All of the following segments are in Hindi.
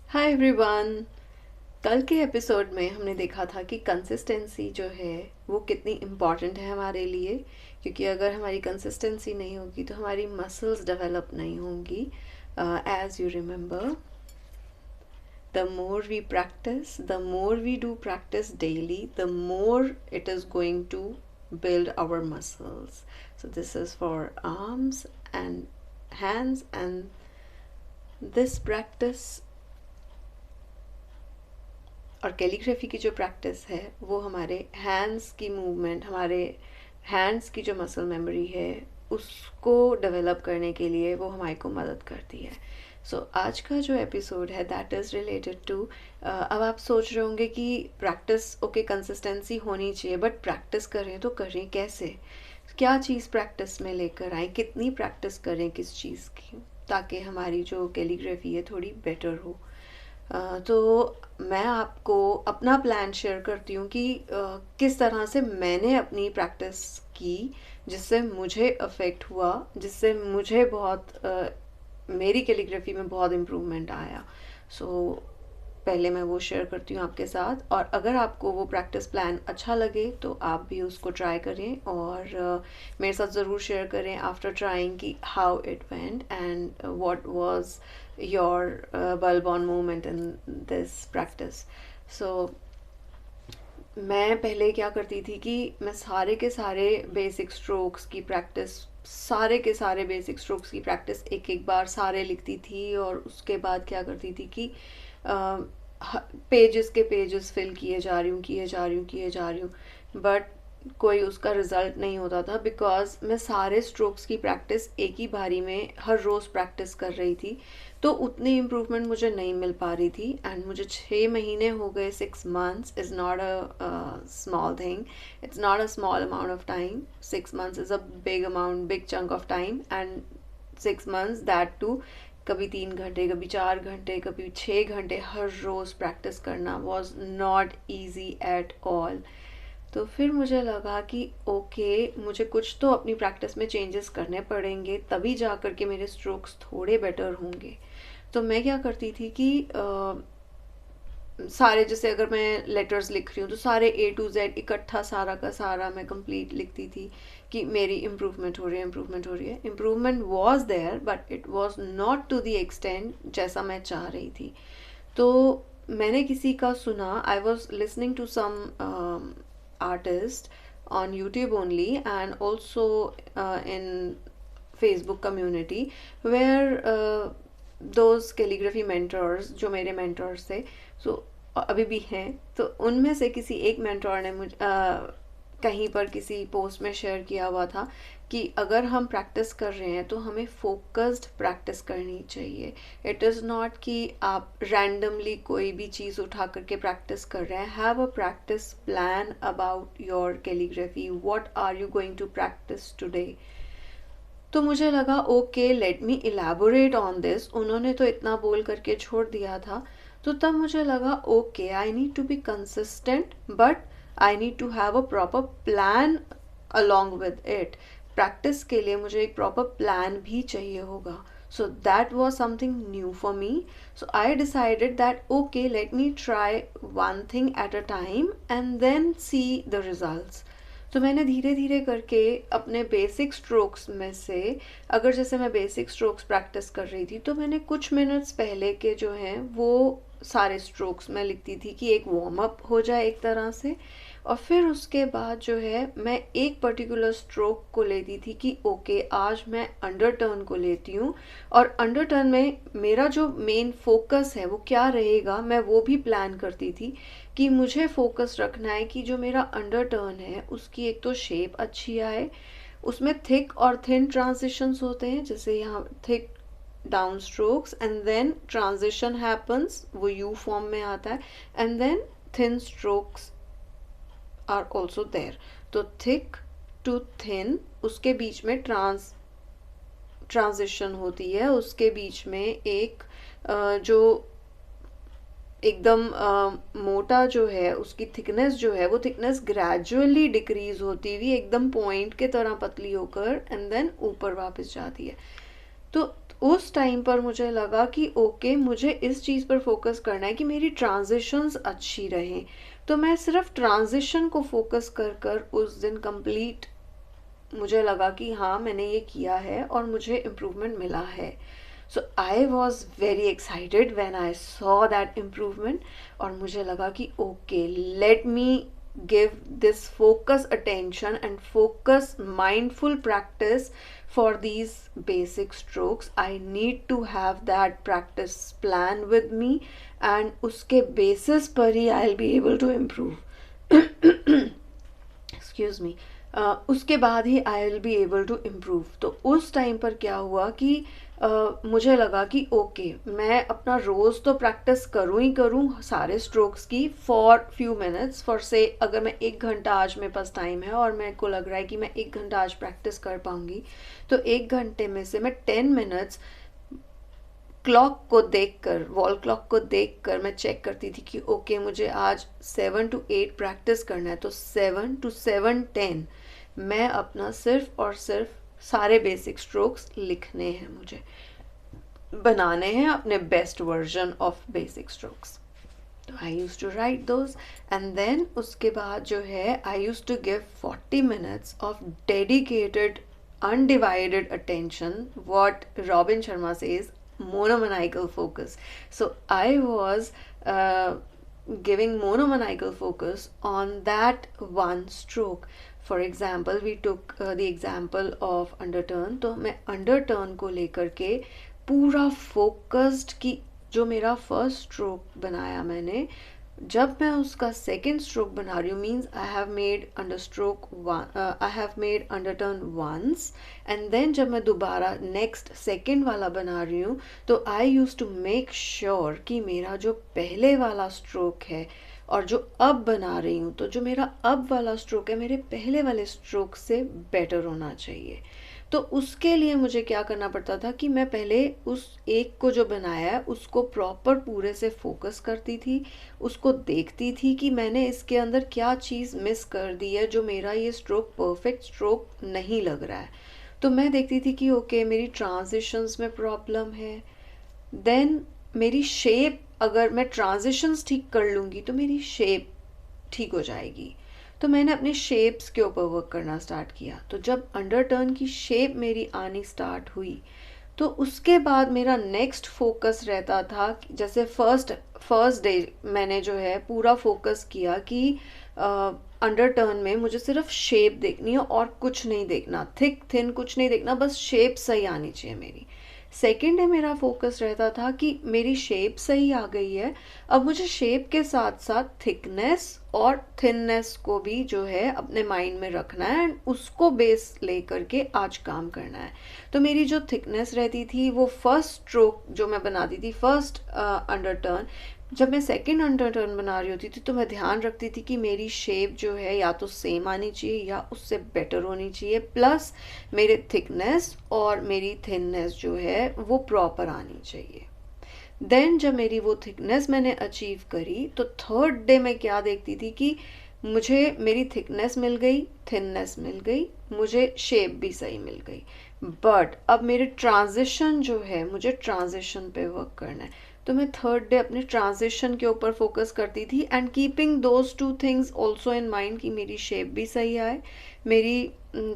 Hi everyone. कल के एपिसोड में हमने देखा था कि कंसिस्टेंसी जो है वो कितनी इम्पॉर्टेंट है हमारे लिए, क्योंकि अगर हमारी कंसिस्टेंसी नहीं होगी तो हमारी मसल्स डेवलप नहीं होंगी। As you remember, the more we practise, the more we do practice daily, the more it is going to build our muscles. So this is for arms and hands, and this practice और कैलीग्राफी की जो प्रैक्टिस है वो हमारे हैंड्स की मूवमेंट, हमारे हैंड्स की जो मसल मेमोरी है उसको डेवलप करने के लिए वो हमारे को मदद करती है। सो आज का जो एपिसोड है दैट इज़ रिलेटेड टू, अब आप सोच रहे होंगे कि प्रैक्टिस ओके कंसिस्टेंसी होनी चाहिए, बट प्रैक्टिस करें तो करें कैसे, क्या चीज़ प्रैक्टिस में लेकर आए, कितनी प्रैक्टिस करें किस चीज़ की, ताकि हमारी जो कैलीग्राफी है थोड़ी बेटर हो। तो मैं आपको अपना प्लान शेयर करती हूँ कि किस तरह से मैंने अपनी प्रैक्टिस की, जिससे मुझे अफेक्ट हुआ, जिससे मुझे बहुत मेरी कैलीग्राफी में बहुत इम्प्रूवमेंट आया। सो पहले मैं वो शेयर करती हूँ आपके साथ, और अगर आपको वो प्रैक्टिस प्लान अच्छा लगे तो आप भी उसको ट्राई करें और मेरे साथ ज़रूर शेयर करें आफ्टर ट्राइंग कि how it went and what was your bulb on moment in this practice. So मैं पहले क्या करती थी कि मैं सारे के सारे बेसिक स्ट्रोक्स की प्रैक्टिस, सारे के सारे बेसिक स्ट्रोक्स की प्रैक्टिस एक एक बार सारे लिखती थी, और उसके बाद क्या करती थी कि पेजेस के पेजेस फिल किए जा रही हूँ, किए जा रही हूँ, किए जा रही हूँ, बट कोई उसका रिजल्ट नहीं होता था, बिकॉज मैं सारे स्ट्रोक्स की प्रैक्टिस एक ही बारी में हर रोज़ प्रैक्टिस कर रही थी, तो उतनी इम्प्रूवमेंट मुझे नहीं मिल पा रही थी। एंड मुझे 6 महीने हो गए, 6 months is not a small thing, it's not a small amount of time. 6 months is a big amount, big chunk of time, and 6 months that too कभी 3 घंटे, कभी 4 घंटे, कभी 6 घंटे हर रोज़ प्रैक्टिस करना was not easy at all. तो फिर मुझे लगा कि ओके, मुझे कुछ तो अपनी प्रैक्टिस में चेंजेस करने पड़ेंगे, तभी जा कर के मेरे स्ट्रोक्स थोड़े बेटर होंगे। तो मैं क्या करती थी कि सारे, जैसे अगर मैं लेटर्स लिख रही हूँ तो सारे A to Z इकट्ठा सारा का सारा मैं कंप्लीट लिखती थी कि मेरी इम्प्रूवमेंट हो रही है, इम्प्रूवमेंट हो रही है। Improvement was there but it was not to the extent जैसा मैं चाह रही थी। तो मैंने किसी का सुना, I was listening to some artist on YouTube only, and also in Facebook community, where those calligraphy mentors जो मेरे mentors थे, so अभी भी हैं, तो उनमें से किसी एक मेंटोर ने मुझे कहीं पर किसी पोस्ट में शेयर किया हुआ था कि अगर हम प्रैक्टिस कर रहे हैं तो हमें फोकस्ड प्रैक्टिस करनी चाहिए। इट इज़ नॉट कि आप रैंडमली कोई भी चीज़ उठा करके प्रैक्टिस कर रहे हैं। Have a practice plan about your calligraphy, what are you going to practise today. तो मुझे लगा okay, let me elaborate on this, उन्होंने तो इतना बोल करके छोड़ दिया था। तो तब मुझे लगा okay, I need to be consistent, but I need to have a proper plan along with it. Practice के लिए मुझे एक प्रॉपर प्लान भी चाहिए होगा। So that was something new for me. So I decided that okay, let me try one thing at a time and then see the results. तो मैंने धीरे धीरे करके अपने बेसिक स्ट्रोक्स में से, अगर जैसे मैं बेसिक स्ट्रोक्स प्रैक्टिस कर रही थी तो मैंने कुछ मिनट्स पहले के जो हैं वो सारे स्ट्रोक्स में लिखती थी कि एक वार्म अप हो जाए एक तरह से, और फिर उसके बाद जो है मैं एक पर्टिकुलर स्ट्रोक को लेती थी कि ओके, आज मैं अंडर टर्न को लेती हूँ, और अंडर टर्न में मेरा जो मेन फोकस है वो क्या रहेगा, मैं वो भी प्लान करती थी कि मुझे फोकस रखना है कि जो मेरा अंडर टर्न है उसकी एक तो शेप अच्छी आए, उसमें थिक और थिन ट्रांजिशंस होते हैं, जैसे यहाँ thick down strokes and then transition happens, वो यू फॉर्म में आता है, and then thin strokes are also there. तो थिक टू थिन, उसके बीच में ट्रांजिशन होती है, उसके बीच में एक जो एकदम मोटा जो है उसकी थिकनेस जो है वो थिकनेस ग्रेजुअली डिक्रीज होती हुई एकदम पॉइंट के तरह पतली होकर एंड देन ऊपर वापस जाती है। तो उस टाइम पर मुझे लगा कि ओके मुझे इस चीज़ पर फोकस करना है कि मेरी ट्रांजिशंस अच्छी रहें। तो मैं सिर्फ ट्रांजिशन को फोकस कर कर उस दिन कंप्लीट, मुझे लगा कि हाँ मैंने ये किया है और मुझे इम्प्रूवमेंट मिला है। So I was very excited when I saw that improvement, और मुझे लगा कि okay let me give this focus attention and focus mindful practice for these basic strokes. I need to have that practice plan with me, and uske basis par hi I'll be able to improve. Excuse me. उसके बाद ही I will be able to improve. तो उस टाइम पर क्या हुआ कि मुझे लगा कि ओके मैं अपना रोज़ तो प्रैक्टिस करूँ ही करूँ सारे स्ट्रोक्स की फॉर फ्यू मिनट्स, फॉर से अगर मैं 1 घंटा आज मेरे पास टाइम है और मेरे को लग रहा है कि मैं 1 घंटा आज प्रैक्टिस कर पाऊँगी, तो 1 घंटे में से मैं 10 मिनट्स क्लॉक को देखकर, वॉल क्लॉक को देखकर मैं चेक करती थी कि ओके मुझे आज 7 to 8 प्रैक्टिस करना है, तो 7 to 7:10 मैं अपना सिर्फ और सिर्फ सारे बेसिक स्ट्रोक्स लिखने हैं, मुझे बनाने हैं अपने best version of basic strokes. तो I use to write those, and then उसके बाद जो है I use to give 40 minutes of dedicated undivided attention, what Robin Sharma says, monomaniacal focus. So I was giving monomaniacal focus on that one stroke. For example, we took the example of underturn. तो मैं underturn को लेकर के पूरा focused की, जो मेरा फर्स्ट स्ट्रोक बनाया मैंने, जब मैं उसका सेकेंड स्ट्रोक बना रही हूँ means I have made under stroke I have made underturn once, and then जब मैं दोबारा नेक्स्ट सेकेंड वाला बना रही हूँ तो I use to make sure कि मेरा जो पहले वाला स्ट्रोक है और जो अब बना रही हूँ, तो जो मेरा अब वाला स्ट्रोक है मेरे पहले वाले स्ट्रोक से बेटर होना चाहिए। तो उसके लिए मुझे क्या करना पड़ता था कि मैं पहले उस एक को जो बनाया है उसको प्रॉपर पूरे से फोकस करती थी, उसको देखती थी कि मैंने इसके अंदर क्या चीज़ मिस कर दी है जो मेरा ये स्ट्रोक परफेक्ट स्ट्रोक नहीं लग रहा है। तो मैं देखती थी कि ओके मेरी ट्रांजिशंस में प्रॉब्लम है, देन मेरी शेप, अगर मैं ट्रांजिशंस ठीक कर लूँगी तो मेरी शेप ठीक हो जाएगी। तो मैंने अपने शेप्स के ऊपर वर्क करना स्टार्ट किया। तो जब अंडरटर्न की शेप मेरी आनी स्टार्ट हुई तो उसके बाद मेरा नेक्स्ट फोकस रहता था, जैसे फर्स्ट डे मैंने जो है पूरा फोकस किया कि अंडरटर्न में मुझे सिर्फ शेप देखनी है और कुछ नहीं देखना, थिक थिन कुछ नहीं देखना, बस शेप सही आनी चाहिए मेरी। सेकेंड डे मेरा फोकस रहता था कि मेरी शेप सही आ गई है, अब मुझे शेप के साथ साथ थिकनेस और थिननेस को भी जो है अपने माइंड में रखना है एंड उसको बेस ले करके आज काम करना है। तो मेरी जो थिकनेस रहती थी वो फर्स्ट स्ट्रोक जो मैं बनाती थी, फर्स्ट अंडरटर्न, जब मैं सेकंड अंडरटर्न बना रही होती थी तो मैं ध्यान रखती थी कि मेरी शेप जो है या तो सेम आनी चाहिए या उससे बेटर होनी चाहिए, प्लस मेरे थिकनेस और मेरी थिननेस जो है वो प्रॉपर आनी चाहिए। देन जब मेरी वो थिकनेस मैंने अचीव करी तो थर्ड डे मैं क्या देखती थी कि मुझे मेरी थिकनेस मिल गई, थिननेस मिल गई, मुझे शेप भी सही मिल गई, बट अब मेरे ट्रांजिशन जो है, मुझे ट्रांजिशन पे वर्क करना है। तो मैं थर्ड डे अपने ट्रांजिशन के ऊपर फोकस करती थी and keeping those two things also in mind कि मेरी शेप भी सही आए, मेरी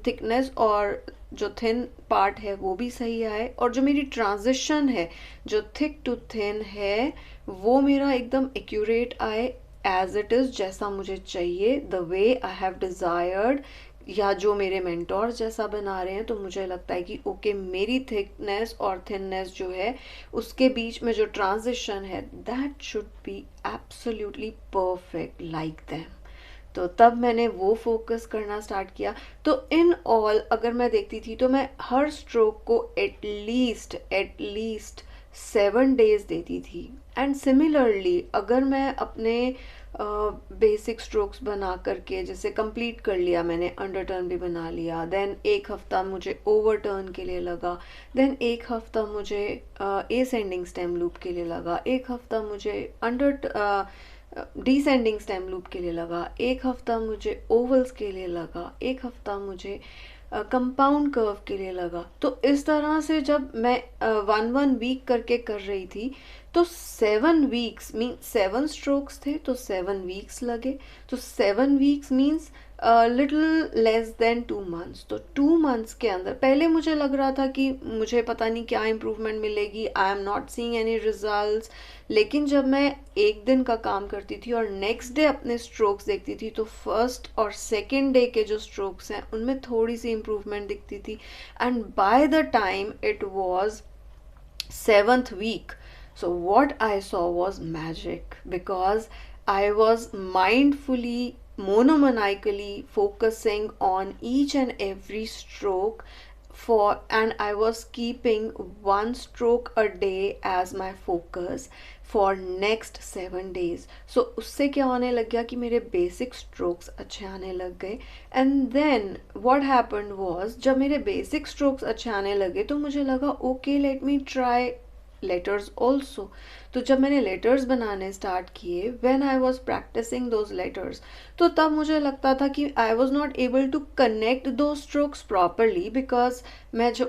थिकनेस और जो थिन पार्ट है वो भी सही आए, और जो मेरी ट्रांजिशन है जो थिक टू थिन है वो मेरा एकदम एक्यूरेट आए, एज इट इज़ जैसा मुझे चाहिए, the way I have desired, या जो मेरे मेंटोर जैसा बना रहे हैं। तो मुझे लगता है कि ओके मेरी थिकनेस और थिननेस जो है उसके बीच में जो ट्रांजिशन है that should be absolutely perfect like them. तो तब मैंने वो फोकस करना स्टार्ट किया। तो इन ऑल अगर मैं देखती थी तो मैं हर स्ट्रोक को एटलीस्ट 7 डेज देती थी। एंड सिमिलरली अगर मैं अपने बेसिक स्ट्रोक्स बना करके जैसे कंप्लीट कर लिया, मैंने अंडरटर्न भी बना लिया, देन एक हफ्ता मुझे ओवरटर्न के लिए लगा, देन एक हफ्ता मुझे एसेंडिंग स्टेम लूप के लिए लगा, एक हफ्ता मुझे डिसेंडिंग स्टेम लूप के लिए लगा, एक हफ्ता मुझे ओवल्स के लिए लगा, एक हफ्ता मुझे कंपाउंड कर्व के लिए लगा। तो इस तरह से जब मैं 1 वीक करके कर रही थी, तो 7 वीक्स मीन 7 स्ट्रोक्स थे, तो 7 वीक्स लगे। तो 7 weeks means little less than 2 months. तो 2 मंथ्स के अंदर पहले मुझे लग रहा था कि मुझे पता नहीं क्या इम्प्रूवमेंट मिलेगी, I am not seeing any results. लेकिन जब मैं एक दिन का काम करती थी और नेक्स्ट डे अपने स्ट्रोक्स देखती थी, तो फर्स्ट और सेकेंड डे के जो स्ट्रोक्स हैं उनमें थोड़ी सी इम्प्रूवमेंट दिखती थी। And by the time it was 7th week, so what I saw was magic, because I was mindfully, monomaniacally focusing on each and every stroke for, and I was keeping 1 stroke a day as my focus for next 7 days. So उससे क्या होने लग गया कि मेरे बेसिक स्ट्रोक्स अच्छे आने लग गए। And then what happened was, जब मेरे बेसिक स्ट्रोक्स अच्छे आने लगे तो मुझे लगा okay let me try letters also. तो जब मैंने लेटर्स बनाने स्टार्ट किए, when I was practicing those letters, तो तब मुझे लगता था कि I was not able to connect दो स्ट्रोक्स प्रॉपरली, बिकॉज मैं जो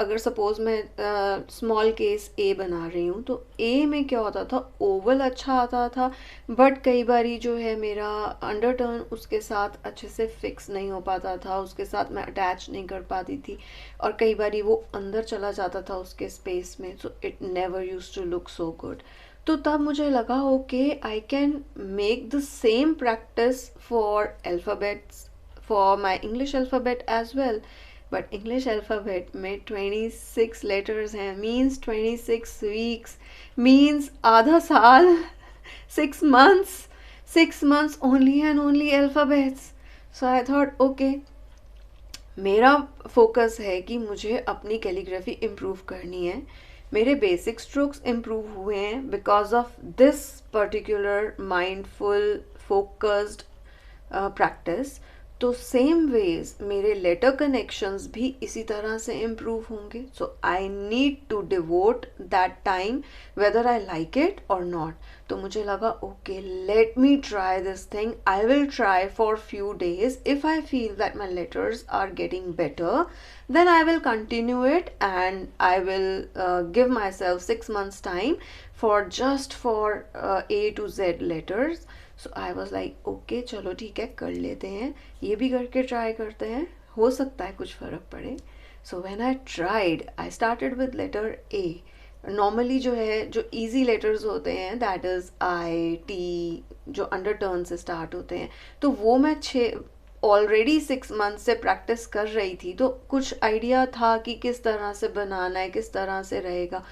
अगर सपोज मैं स्मॉल केस ए बना रही हूँ, तो ए में क्या होता था, ओवल अच्छा आता था, बट कई बारी जो है मेरा अंडर टर्न उसके साथ अच्छे से फिक्स नहीं हो पाता था, उसके साथ मैं अटैच नहीं कर पाती थी, और कई बारी वो अंदर चला जाता था उसके स्पेस में, so it never use to look so good. तो तब मुझे लगा okay I can make the same practice for alphabets, for my English alphabet as well. But English alphabet में 26 लेटर्स हैं, मीन्स 26 वीक्स, मीन्स आधा साल, 6 months, 6 months only and only alphabets. So I thought okay, मेरा फोकस है कि मुझे अपनी कैलीग्राफी इम्प्रूव करनी है। मेरे बेसिक स्ट्रोक्स इम्प्रूव हुए हैं because of this particular mindful focused practice. तो सेम वेज मेरे लेटर कनेक्शंस भी इसी तरह से इम्प्रूव होंगे। So I need to devote that time whether I like it और नॉट। तो मुझे लगा okay let me try this thing, I will try for few days, if I feel that my letters are getting better then I will continue it, and I will give myself 6 months time for just for A to Z letters. So I was like okay चलो ठीक है कर लेते हैं, ये भी करके ट्राई करते हैं, हो सकता है कुछ फ़र्क पड़े। So when I tried, I started with letter A. Normally जो है जो इजी लेटर्स होते हैं दैट इज़ आई टी, जो अंडर टर्न से स्टार्ट होते हैं, तो वो मैं ऑलरेडी 6 मंथ से प्रैक्टिस कर रही थी, तो कुछ आइडिया था कि किस तरह से बनाना है, किस तरह से रहेगा।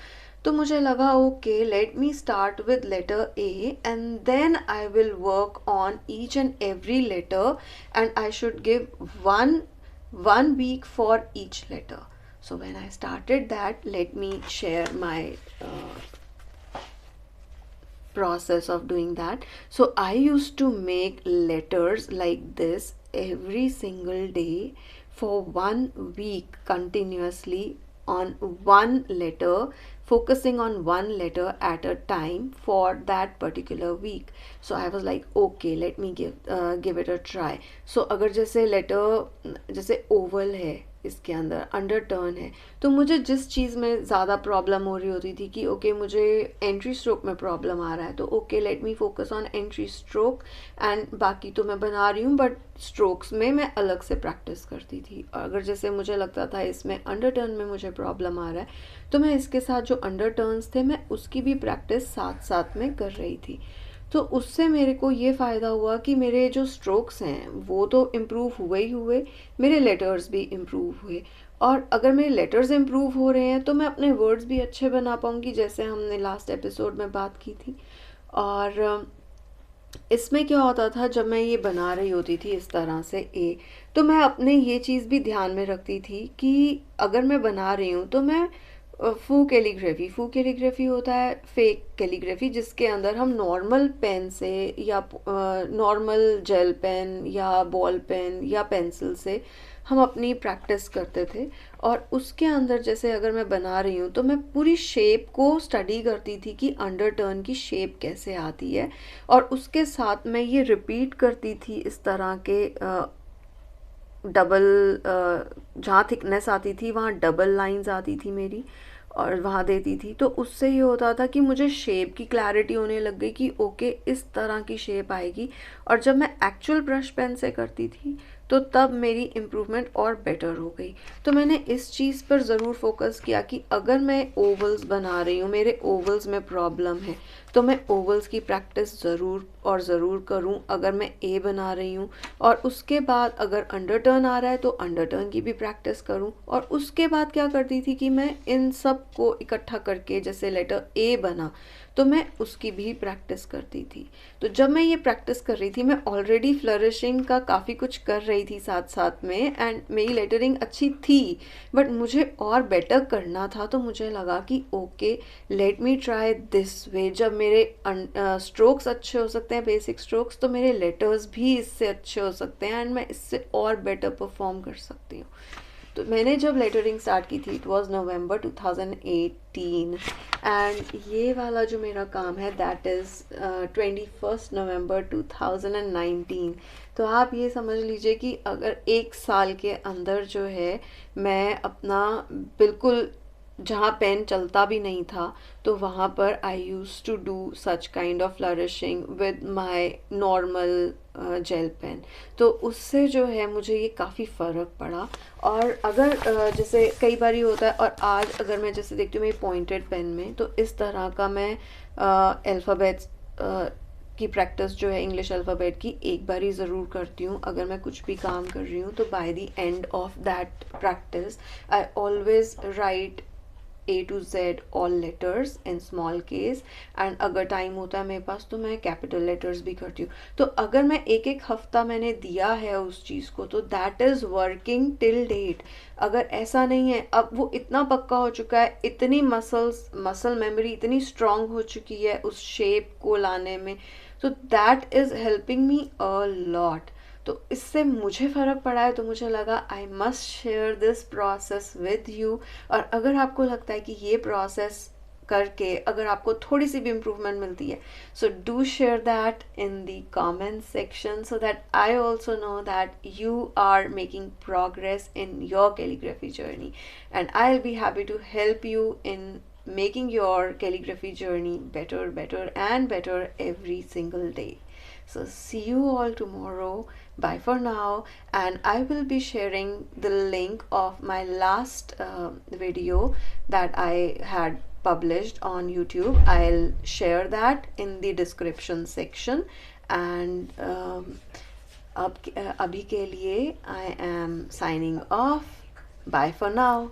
तो मुझे लगा okay let me start with letter A and then I will work on each and every letter, and I should give one week for each letter. So when I started that, let me share my process of doing that. So I used to make letters like this every single day for 1 week continuously on one letter, focusing on one letter at a time for that particular week. So I was like okay let me give it a try. So अगर जैसे letter जैसे oval है, इसके अंदर अंडर टर्न है, तो मुझे जिस चीज़ में ज़्यादा प्रॉब्लम हो रही होती थी कि ओके मुझे एंट्री स्ट्रोक में प्रॉब्लम आ रहा है, तो okay let me focus on entry stroke, and बाकी तो मैं बना रही हूँ बट स्ट्रोक्स में मैं अलग से प्रैक्टिस करती थी। और अगर जैसे मुझे लगता था इसमें अंडर टर्न में मुझे प्रॉब्लम आ रहा है, तो मैं इसके साथ जो अंडर टर्न्स थे मैं उसकी भी प्रैक्टिस साथ साथ में कर रही थी। तो उससे मेरे को ये फ़ायदा हुआ कि मेरे जो स्ट्रोक्स हैं वो तो इम्प्रूव हुए ही हुए, मेरे लेटर्स भी इम्प्रूव हुए, और अगर मेरे लेटर्स इम्प्रूव हो रहे हैं तो मैं अपने वर्ड्स भी अच्छे बना पाऊँगी, जैसे हमने लास्ट एपिसोड में बात की थी। और इसमें क्या होता था जब मैं ये बना रही होती थी इस तरह से ए, तो मैं अपने ये चीज़ भी ध्यान में रखती थी कि अगर मैं बना रही हूँ तो मैं फू कैलीग्राफी होता है फेक कैलीग्राफी, जिसके अंदर हम नॉर्मल पेन से या नॉर्मल जेल पेन या बॉल पेन या पेंसिल से हम अपनी प्रैक्टिस करते थे। और उसके अंदर जैसे अगर मैं बना रही हूँ तो मैं पूरी शेप को स्टडी करती थी कि अंडर टर्न की शेप कैसे आती है, और उसके साथ मैं ये रिपीट करती थी इस तरह के डबल, जहाँ थिकनेस आती थी वहाँ डबल लाइंस आती थी मेरी, और वहाँ देती थी। तो उससे ये होता था कि मुझे शेप की क्लैरिटी होने लग गई कि ओके इस तरह की शेप आएगी। और जब मैं एक्चुअल ब्रश पेन से करती थी तो तब मेरी इम्प्रूवमेंट और बेटर हो गई। तो मैंने इस चीज़ पर ज़रूर फोकस किया कि अगर मैं ओवल्स बना रही हूँ, मेरे ओवल्स में प्रॉब्लम है, तो मैं ओवल्स की प्रैक्टिस ज़रूर और ज़रूर करूँ। अगर मैं ए बना रही हूँ और उसके बाद अगर अंडर टर्न आ रहा है तो अंडर टर्न की भी प्रैक्टिस करूँ। और उसके बाद क्या करती थी कि मैं इन सब को इकट्ठा करके, जैसे लेटर ए बना तो मैं उसकी भी प्रैक्टिस करती थी। तो जब मैं ये प्रैक्टिस कर रही थी, मैं ऑलरेडी फ्लरिशिंग का काफ़ी कुछ कर रही थी साथ साथ में, एंड मेरी लेटरिंग अच्छी थी, बट मुझे और बेटर करना था। तो मुझे लगा कि okay let me try this way. जब मेरे स्ट्रोक्स अच्छे हो सकते हैं, बेसिक स्ट्रोक्स, तो मेरे लेटर्स भी इससे अच्छे हो सकते हैं एंड मैं इससे और बेटर परफॉर्म कर सकती हूँ। तो मैंने जब लेटरिंग स्टार्ट की थी, इट वाज नवंबर 2018, एंड ये वाला जो मेरा काम है दैट इज़ 21 नवंबर 2019। तो आप ये समझ लीजिए कि अगर एक साल के अंदर जो है मैं अपना बिल्कुल, जहाँ पेन चलता भी नहीं था तो वहाँ पर I use to do such kind of flourishing with my normal gel pen. तो उससे जो है मुझे ये काफ़ी फ़र्क पड़ा। और अगर जैसे कई बार ये होता है, और आज अगर मैं जैसे देखती हूँ मेरी पॉइंटेड पेन में, तो इस तरह का मैं अल्फ़ाबेट्स की प्रैक्टिस जो है इंग्लिश अल्फ़ाबेट की एक बार ही ज़रूर करती हूँ अगर मैं कुछ भी काम कर रही हूँ। तो by the end of that practice I always right A to Z all letters in small case, and अगर टाइम होता है मेरे पास तो मैं कैपिटल लेटर्स भी करती हूँ। तो अगर मैं एक एक हफ्ता मैंने दिया है उस चीज़ को तो that is working till date. अगर ऐसा नहीं है, अब वो इतना पक्का हो चुका है, इतनी मसल मेमोरी इतनी स्ट्रांग हो चुकी है उस शेप को लाने में, तो that is helping me a lot. तो इससे मुझे फ़र्क पड़ा है, तो मुझे लगा I must share this process with you. और अगर आपको लगता है कि ये प्रोसेस करके अगर आपको थोड़ी सी भी इम्प्रूवमेंट मिलती है, so do share that in the comment section so that I also know that you are making progress in your calligraphy journey, and I'll be happy to help you in making your calligraphy journey better and better every single day. So see you all tomorrow. Bye for now. And I will be sharing the link of my last video that I had published on YouTube. I'll share that in the description section. And अब अभी के लिए I am signing off. Bye for now.